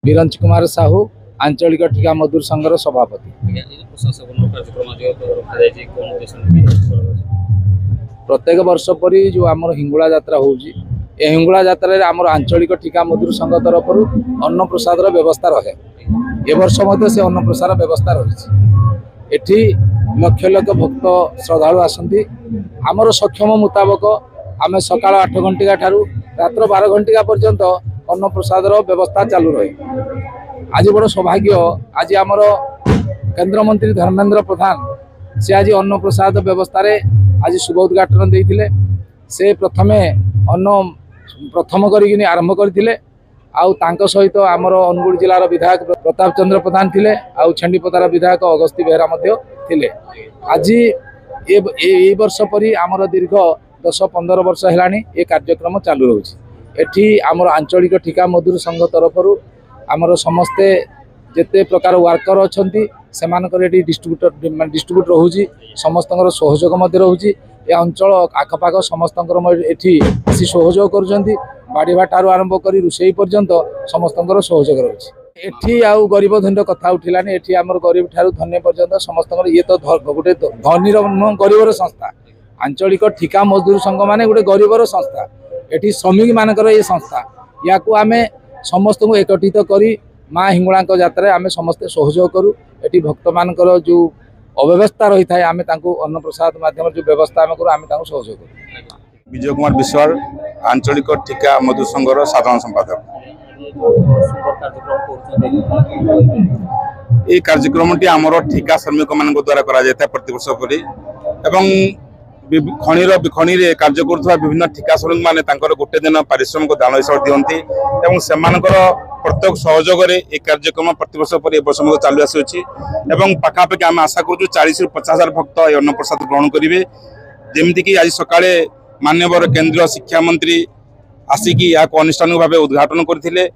ବିରଞ୍ଚ କୁମାର ସାହୁ ଆଞ୍ଚଳିକ ଠିକା ମଜଦୁର ସଂଘର ସଭାପତି। प्रत्येक वर्ष परी जो आम हिंगुला यात्रा होउची ए हिंगुला यात्रा रे आम आंचलिक ठिका मजदूर संघ तरफ अन्न प्रसाद व्यवस्था रहे। ए वर्ष मध्य से अन्न प्रसाद व्यवस्था रही। एठी लक्ष लक्ष भक्त श्रद्धालु आसती। आमर सक्षम मुताबक आम सकाळ 8 घंटिका ठारू रात्र 12 घंटिका पर्यंत अन्न प्रसाद व्यवस्था चालू रहे। आज बड़ सौभाग्य आज आमर केंद्र मंत्री धर्मेंद्र प्रधान से आज अन्न प्रसाद व्यवस्था रे आज शुभ उद्घाटन देते। से प्रथमे अन्न प्रथम करी आरंभ करते। आउ सहित आमर अनुगुल जिलार विधायक प्रताप चंद्र प्रधान थिले। आउ छेंडीपदार विधायक अगस्ती बेहरा मध्य थिले। आज ए वर्ष परी आमर दीर्घ 10-15 वर्ष हेलानी ए कार्यक्रम चालू रही। एठी आमर आंचलिक ठिका मजदूर संघ तरफ आमर समस्ते जेते प्रकार वर्कर अच्छी से डिस्ट्रीब्यूटर रोचे समस्त सहयोग रोचे। ये अंचल आखपाख समस्त एठी सहयोग कर बाड़ीवा ठारू आरंभ कर रोषे पर्यंत समस्त सहयोग रोचे। एठी आउ गरीब धनी कथा उठिलानी। एठी आमर गरीब ठारू धनी पर्यंत समस्त ये तो गोटे धनीर गरीबर संस्था आंचलिक ठिका मजदूर संघ माने गोटे गरीबर संस्था। एठी श्रमिक मानकर ये संस्था या आमे समस्त को एकत्रित करी माँ हिंगुला यात्रा आम समस्ते सहयोग करूँ। ये भक्त मानकर जो अव्यवस्था रही है आम अन्न प्रसाद माध्यम जो व्यवस्था आम करूँ आम सहयोग करूँ। विजय कुमार विश्वाल आंचलिक ठिका मजदूर संघर साधारण संपादक। ये कार्यक्रम टी आमर ठिका श्रमिक मान द्वारा करा प्रतिवर्ष परी खनि कार्य करुवा विभिन्न ठिका श्रमिक माने गोटे दिन पारिश्रमिक दान हिसाब दिखती। प्रत्येक सहयोग ये कार्यक्रम प्रतिवर्ष पर वर्ष चालू आसूँ। पाखापाखि आम आशा करूँ 40-50 हजार भक्त ये अन्न प्रसाद ग्रहण करेंगे। जमीक आज सकाळे माननीय केंद्रीय शिक्षा मंत्री आसिकी या अनुष्ठानिक भाव उद्घाटन करते।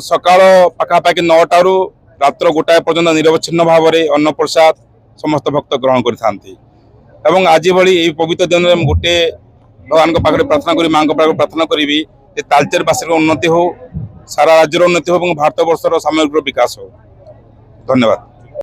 सकाळ पाखापाखि 9 टारू रात्र 1 पर्यंत निरवच्छिन्न भाव में अन्न प्रसाद समस्त भक्त ग्रहण करते। आज भली पवित्र दिन में गोटे भगवान पाखे प्रार्थना करी माँ पाखे प्रार्थना करी तालचेरवासी उन्नति हो सारा राज्यर उन्नति हो भारत वर्षर सामग्रिक विकास हो। धन्यवाद।